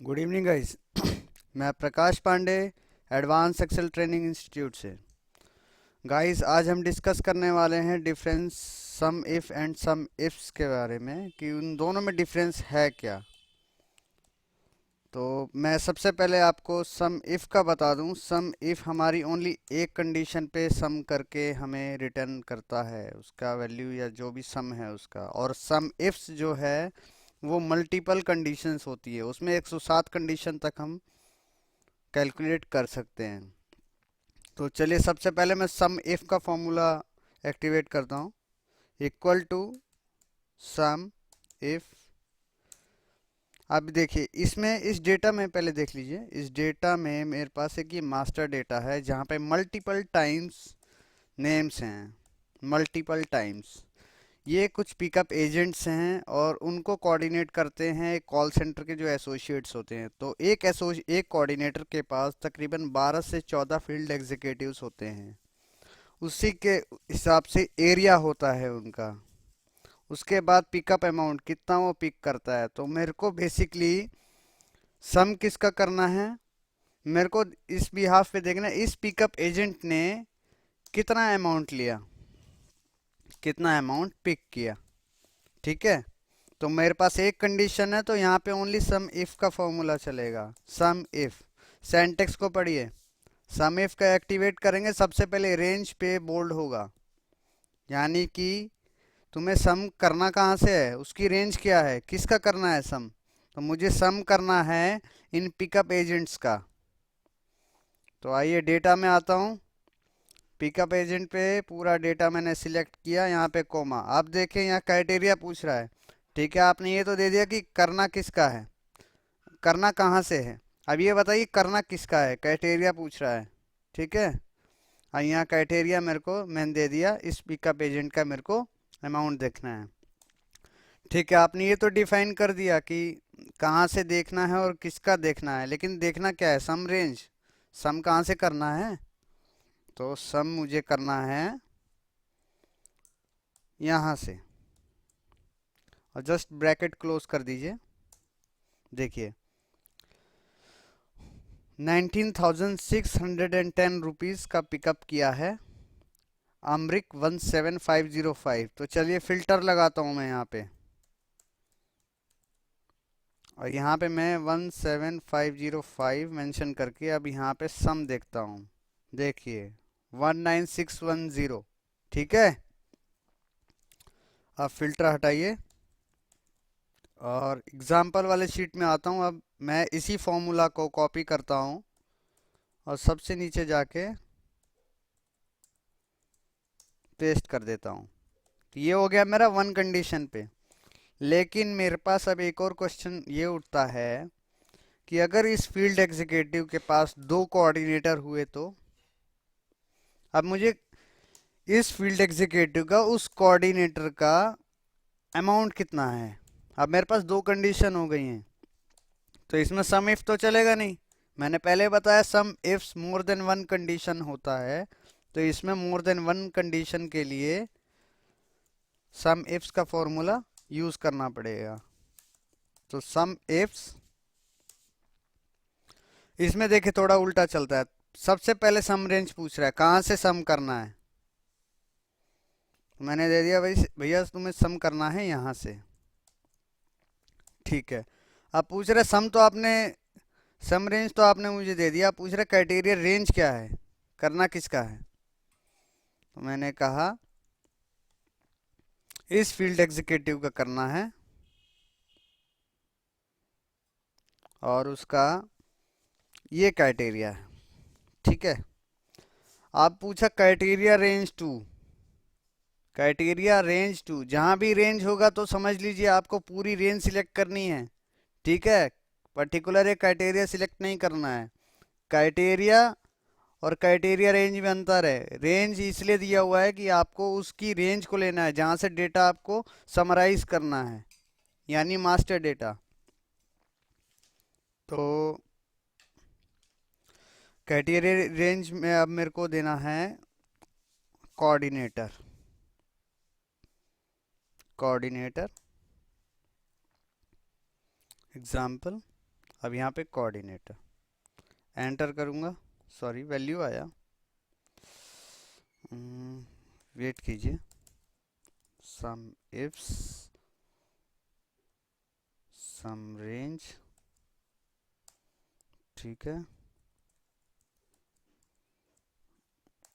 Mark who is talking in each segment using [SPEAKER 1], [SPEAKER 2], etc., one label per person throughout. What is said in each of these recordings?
[SPEAKER 1] Good evening guys. मैं Prakash Pandey, advance Excel training institute से। Guys आज हम डिस्कस करने वाले हैं difference sum if and sum ifs के बारे में कि उन दोनों में डिफरेंस है क्या। तो मैं सबसे पहले आपको सम इफ़ का बता दूं। सम इफ़ हमारी ओनली एक कंडीशन पे सम करके हमें रिटर्न करता है उसका वैल्यू या जो भी सम है उसका। और सम इफ्स जो है वो मल्टीपल कंडीशंस होती है, उसमें 107 कंडीशन तक हम कैलकुलेट कर सकते हैं। तो चलिए सबसे पहले मैं सम इफ का फॉर्मूला एक्टिवेट करता हूँ। Equal to sum if. अब देखिए इसमें इस डेटा में पहले देख लीजिए, इस डेटा में मेरे पास एक ये मास्टर डेटा है जहाँ पे मल्टीपल टाइम्स नेम्स हैं। मल्टीपल टाइम्स ये कुछ पिकअप एजेंट्स हैं और उनको कोऑर्डिनेट करते हैं एक कॉल सेंटर के जो एसोसिएट्स होते हैं। तो एक कोऑर्डिनेटर के पास तकरीबन 12 से 14 फील्ड एग्जीक्यूटिव्स होते हैं। उसी के हिसाब से एरिया होता है उनका। उसके बाद पिकअप अमाउंट कितना वो पिक करता है। तो मेरे को बेसिकली सम किसका करना है, मेरे को इस बिहाफ पे देखना है इस पिकअप एजेंट ने कितना अमाउंट लिया, कितना अमाउंट पिक किया। ठीक है। तो मेरे पास एक कंडीशन है तो यहाँ पे ओनली सम इफ का फॉर्मूला चलेगा। सम इफ सेंटेक्स को पढ़िए। सम इफ का एक्टिवेट करेंगे सबसे पहले रेंज पे बोल्ड होगा, यानी कि तुम्हें सम करना कहाँ से है, उसकी रेंज क्या है, किसका करना है सम। तो मुझे सम करना है इन पिकअप एजेंट्स का। तो आइए डेटा में आता हूँ। पिकअप एजेंट पे पूरा डेटा मैंने सिलेक्ट किया, यहाँ पे कोमा। आप देखें यहाँ क्राइटेरिया पूछ रहा है। ठीक है, आपने ये तो दे दिया कि करना किसका है, करना कहाँ से है। अब ये बताइए करना किसका है, क्राइटेरिया पूछ रहा है। ठीक है। और यहाँ क्राइटेरिया मेरे को मैंने दे दिया, इस पिकअप एजेंट का मेरे को अमाउंट देखना है। ठीक है, आपने ये तो डिफाइन कर दिया कि कहाँ से देखना है और किसका देखना है, लेकिन देखना क्या है, सम रेंज। सम कहाँ से करना है, तो सम मुझे करना है यहाँ से। और जस्ट ब्रैकेट क्लोज कर दीजिए। देखिए 19,610 का पिकअप किया है अमरिक 17505। तो चलिए फिल्टर लगाता हूँ मैं यहाँ पे, और यहाँ पे मैं 17505 मेंशन करके अब यहाँ पे सम देखता हूँ। देखिए 19610। ठीक है। अब फिल्टर हटाइए और एग्जाम्पल वाले शीट में आता हूँ। अब मैं इसी फॉर्मूला को कॉपी करता हूँ और सबसे नीचे जाके पेस्ट कर देता हूँ। तो ये हो गया मेरा वन कंडीशन पे। लेकिन मेरे पास अब एक और क्वेश्चन ये उठता है कि अगर इस फील्ड एग्जीक्यूटिव के पास दो कोऑर्डिनेटर हुए तो। अब मुझे इस फील्ड एग्जीक्यूटिव का उस कोऑर्डिनेटर का अमाउंट कितना है। अब मेरे पास दो कंडीशन हो गई हैं, तो इसमें सम इफ तो चलेगा नहीं। मैंने पहले बताया सम ifs more than one condition होता है, तो इसमें मोर देन वन कंडीशन के लिए सम इफ्स का फॉर्मूला यूज करना पड़ेगा। तो सम इफ्स इसमें देखिए थोड़ा उल्टा चलता है। सबसे पहले सम रेंज पूछ रहा है कहाँ से सम करना है। मैंने दे दिया भाई भैया तुम्हें सम करना है यहाँ से। ठीक है। अब पूछ रहे सम तो आपने, सम रेंज तो आपने मुझे दे दिया, पूछ रहे क्राइटेरिया रेंज क्या है, करना किसका है। तो मैंने कहा इस फील्ड एग्जीक्यूटिव का करना है और उसका ये क्राइटेरिया है। ठीक है। आप पूछा criteria range two, criteria range two जहां भी रेंज होगा तो समझ लीजिए आपको पूरी रेंज सिलेक्ट करनी है। ठीक है। पर्टिकुलर एक क्राइटेरिया सिलेक्ट नहीं करना है। क्राइटेरिया और क्राइटेरिया रेंज में अंतर है। रेंज इसलिए दिया हुआ है कि आपको उसकी रेंज को लेना है जहां से डेटा आपको समराइज करना है, यानी मास्टर डेटा। तो क्राइटेरिया रेंज में अब मेरे को देना है कोऑर्डिनेटर। कोऑर्डिनेटर एग्जाम्पल अब यहाँ पे कोऑर्डिनेटर एंटर करूँगा, सॉरी वैल्यू आया, वेट कीजिए, सम इफ्स सम रेंज, ठीक है,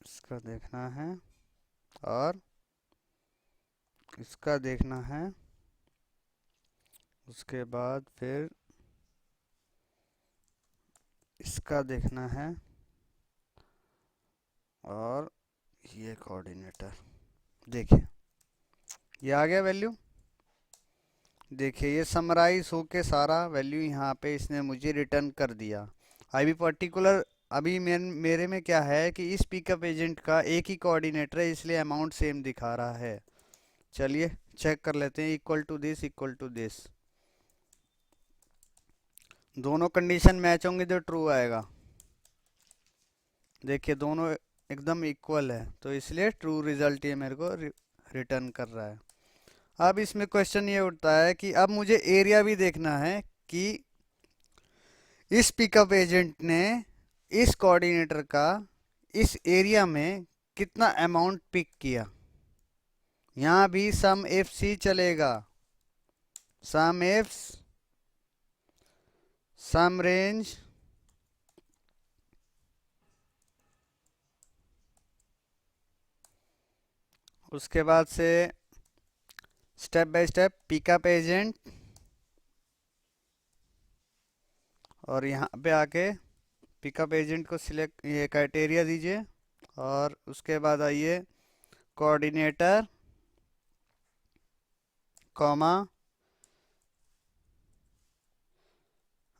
[SPEAKER 1] इसका देखना है और इसका देखना है, उसके बाद फिर इसका देखना है और ये कोऑर्डिनेटर। देखिए ये आ गया वैल्यू, देखिए ये समराइज होके सारा वैल्यू यहाँ पे इसने मुझे रिटर्न कर दिया। अभी पर्टिकुलर अभी मेरे में क्या है कि इस पिकअप एजेंट का एक ही कोऑर्डिनेटर है, इसलिए अमाउंट सेम दिखा रहा है। चलिए चेक कर लेते हैं, इक्वल टू दिस, दोनों कंडीशन मैच होंगे तो ट्रू आएगा। देखिए दोनों एकदम इक्वल है, तो इसलिए ट्रू रिजल्ट ये मेरे को रिटर्न कर रहा है। अब इसमें क्वेश्चन ये उठता है कि अब मुझे एरिया भी देखना है कि इस पिकअप एजेंट ने इस कोऑर्डिनेटर का इस एरिया में कितना अमाउंट पिक किया। यहाँ भी सम एफ सी चलेगा, सम एफ्स सम रेंज उसके बाद से step by step pickup agent और यहाँ पे आके पिकअप एजेंट को सिलेक्ट ये क्राइटेरिया दीजिए और उसके बाद आइए कोऑर्डिनेटर कॉमा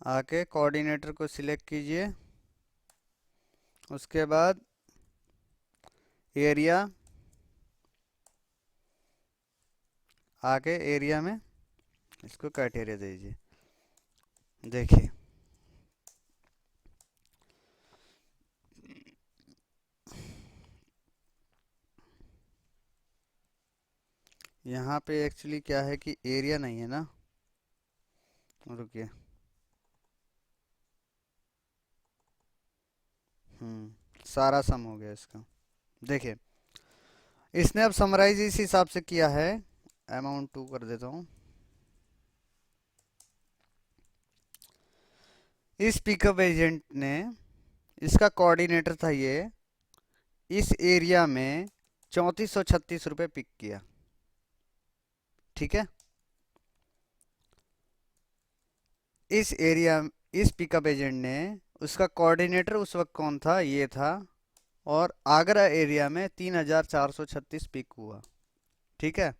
[SPEAKER 1] आके कोऑर्डिनेटर को सिलेक्ट कीजिए, उसके बाद एरिया आके एरिया में इसको क्राइटेरिया दीजिए। देखिए यहाँ पे एक्चुअली क्या है कि एरिया नहीं है ना, रुकिए, सारा सम हो गया इसका। देखिए इसने अब समराइज इस हिसाब से किया है, अमाउंट 2 कर देता हूँ। इस पिकअप एजेंट ने इसका कोऑर्डिनेटर था ये, इस एरिया में 3436 रुपये पिक किया, ठीक है। इस एरिया इस पिकअप एजेंट ने उसका कोऑर्डिनेटर उस वक्त कौन था, ये था, और आगरा एरिया में 3436 पिक हुआ, ठीक है।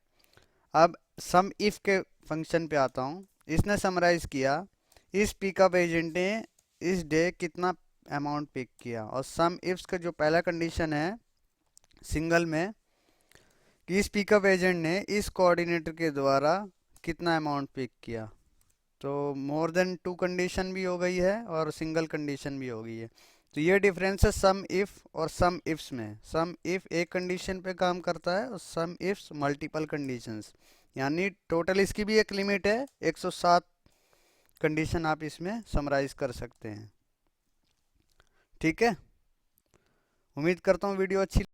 [SPEAKER 1] अब सम इफ के फंक्शन पे आता हूँ। इसने समराइज किया इस पिकअप एजेंट ने इस डे कितना अमाउंट पिक किया, और सम इफ्स का जो पहला कंडीशन है सिंगल में कि इस पिकअप एजेंट ने इस कोऑर्डिनेटर के द्वारा कितना अमाउंट पिक किया, तो मोर देन 2 कंडीशन भी हो गई है और सिंगल कंडीशन भी हो गई है। तो ये डिफरेंस है सम इफ और सम इफ्स में। सम इफ एक कंडीशन पे काम करता है और सम इफ्स मल्टीपल कंडीशंस, यानी टोटल इसकी भी एक लिमिट है, 107 कंडीशन आप इसमें समराइज कर सकते हैं, ठीक है। उम्मीद करता हूँ वीडियो अच्छी